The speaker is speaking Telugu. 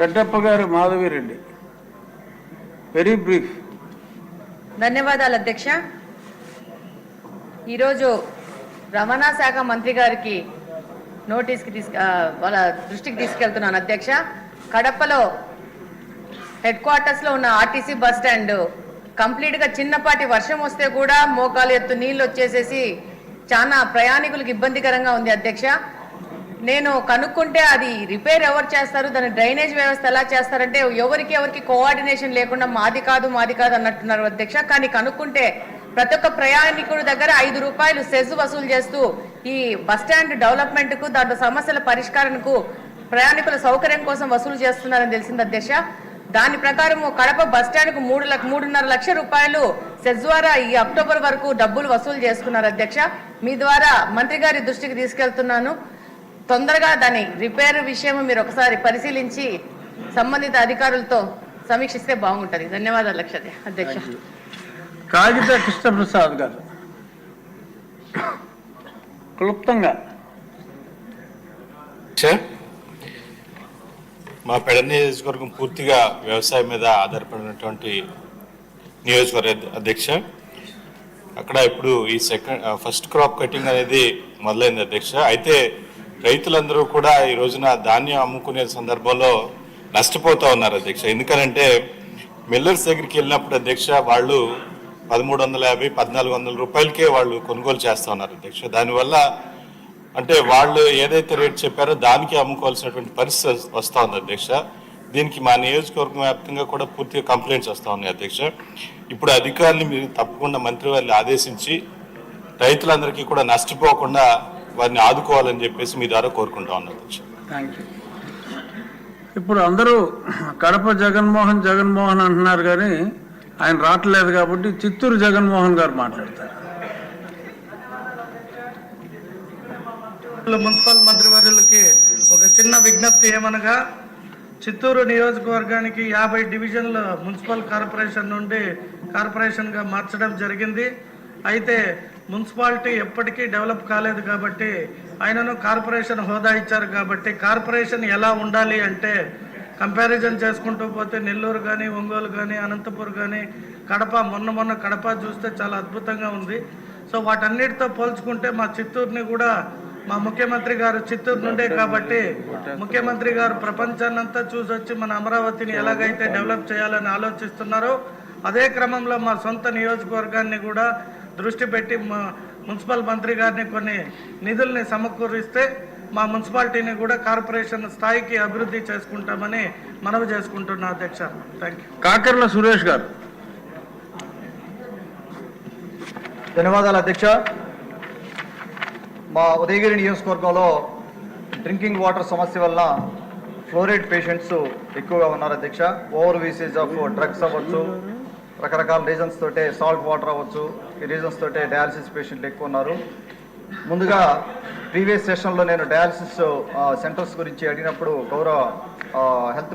రెడ్డప్ప గారు మాధవిరెడ్డి. Very brief. ధన్యవాదాలు అధ్యక్ష. ఈరోజు రవాణా శాఖ మంత్రి గారికి వాళ్ళ దృష్టికి తీసుకెళ్తున్నాను అధ్యక్ష. కడపలో హెడ్ క్వార్టర్స్లో ఉన్న ఆర్టీసీ బస్ స్టాండ్ కంప్లీట్గా చిన్నపాటి వర్షం వస్తే కూడా మోకాలు ఎత్తు నీళ్ళు వచ్చేసేసి చాలా ప్రయాణికులకు ఇబ్బందికరంగా ఉంది అధ్యక్ష. నేను కనుక్కుంటే అది రిపేర్ ఎవరు చేస్తారు, దాని డ్రైనేజ్ వ్యవస్థ ఎలా చేస్తారంటే ఎవరికి కోఆర్డినేషన్ లేకుండా మాది కాదు అన్నట్టున్నారు అధ్యక్ష. కానీ కనుక్కుంటే ప్రతి ఒక్క ప్రయాణికుడి దగ్గర 5 రూపాయలు సెజ్ వసూలు చేస్తూ ఈ బస్టాండ్ డెవలప్మెంట్కు, దాంట్లో సమస్యల పరిష్కారానికి, ప్రయాణికుల సౌకర్యం కోసం వసూలు చేస్తున్నారని తెలిసింది అధ్యక్ష. దాని ప్రకారం కడప బస్టాండ్కు 3.5 లక్షల రూపాయలు సెజ్ ద్వారా ఈ అక్టోబర్ వరకు డబ్బులు వసూలు చేసుకున్నారు అధ్యక్ష. మీ ద్వారా మంత్రి గారి దృష్టికి తీసుకెళ్తున్నాను. తొందరగా దాని రిపేర్ విషయం మీరు ఒకసారి పరిశీలించి సంబంధిత అధికారులతో సమీక్షిస్తే బాగుంటుంది. ధన్యవాదాలు అధ్యక్ష. కాగిత కృష్ణప్రసాద్ గారు క్లుప్తంగా. మా పెడ నియోజకవర్గం పూర్తిగా వ్యవసాయం మీద ఆధారపడినటువంటి నియోజకవర్గ అధ్యక్ష. అక్కడ ఇప్పుడు ఈ ఫస్ట్ క్రాప్ కటింగ్ అనేది మొదలైంది అధ్యక్ష. అయితే రైతులందరూ కూడా ఈ రోజున ధాన్యం అమ్ముకునే సందర్భంలో నష్టపోతూ ఉన్నారు అధ్యక్ష. ఎందుకనంటే మిల్లర్స్ దగ్గరికి వెళ్ళినప్పుడు అధ్యక్ష వాళ్ళు 1350, 1400 రూపాయలకే వాళ్ళు కొనుగోలు చేస్తూ ఉన్నారు అధ్యక్ష. దానివల్ల అంటే వాళ్ళు ఏదైతే రేట్ చెప్పారో దానికి అమ్ముకోవాల్సినటువంటి పరిస్థితి వస్తూ ఉంది అధ్యక్ష. దీనికి మా నియోజకవర్గం వ్యాప్తంగా కూడా పూర్తిగా కంప్లైంట్స్ వస్తూ ఉన్నాయి అధ్యక్ష. ఇప్పుడు అధికారులు మీరు తప్పకుండా మంత్రి వారిని ఆదేశించి రైతులందరికీ కూడా నష్టపోకుండా వారిని ఆదుకోవాలని చెప్పేసి మీ ద్వారా కోరుకుంటా ఉన్నాను అధ్యక్ష. Thank you. ఇప్పుడు అందరూ కడప జగన్మోహన్ అంటున్నారు, కానీ ఆయన రావట్లేదు కాబట్టి చిత్తూరు జగన్మోహన్ గారు మాట్లాడతారు. మున్సిపల్ మంత్రివర్యులకి ఒక చిన్న విజ్ఞప్తి ఏమనగా, చిత్తూరు నియోజకవర్గానికి 50 డివిజన్ల మున్సిపల్ కార్పొరేషన్ నుండి కార్పొరేషన్గా మార్చడం జరిగింది. అయితే మున్సిపాలిటీ ఎప్పటికీ డెవలప్ కాలేదు కాబట్టి ఆయనను కార్పొరేషన్ హోదా ఇచ్చారు. కాబట్టి కార్పొరేషన్ ఎలా ఉండాలి అంటే కంపారిజన్ చేసుకుంటూ పోతే నెల్లూరు కానీ, ఒంగోలు కానీ, అనంతపూర్ కానీ, కడప మొన్న కడప చూస్తే చాలా అద్భుతంగా ఉంది. సో వాటన్నిటితో పోల్చుకుంటే మా చిత్తూరుని కూడా మా ముఖ్యమంత్రి గారు చిత్తూరు నుండే కాబట్టి ముఖ్యమంత్రి గారు ప్రపంచాన్నంతా చూసొచ్చి మన అమరావతిని ఎలాగైతే డెవలప్ చేయాలని ఆలోచిస్తున్నారో అదే క్రమంలో మా సొంత నియోజకవర్గాన్ని కూడా దృష్టి పెట్టి మా మున్సిపల్ మంత్రి గారిని కొన్ని నిధుల్ని సమకూరిస్తే మా మున్సిపాలిటీని కూడా కార్పొరేషన్ స్థాయికి అభివృద్ధి చేసుకుంటామని మనవి చేసుకుంటున్నా అధ్యక్ష. Thank you. కాకర్ల సురేష్ గారు. ధన్యవాదాలు అధ్యక్ష. మా ఉదయగిరి నియోజకవర్గంలో డ్రింకింగ్ వాటర్ సమస్య వల్ల ఫ్లోరైడ్ పేషెంట్స్ ఎక్కువగా ఉన్నారు అధ్యక్ష. ఓవర్ యూసేజ్ ఆఫ్ డ్రగ్స్ అవ్వచ్చు, రకరకాల రీజన్స్ తోటే, సాల్ట్ వాటర్ అవ్వచ్చు, ఈ రీజన్స్ తోటే డయాలసిస్ పేషెంట్లు ఎక్కువ ఉన్నారు. ముందుగా ప్రీవియస్ సెషన్లో నేను డయాలసిస్ సెంటర్స్ గురించి అడిగినప్పుడు గౌరవ హెల్త్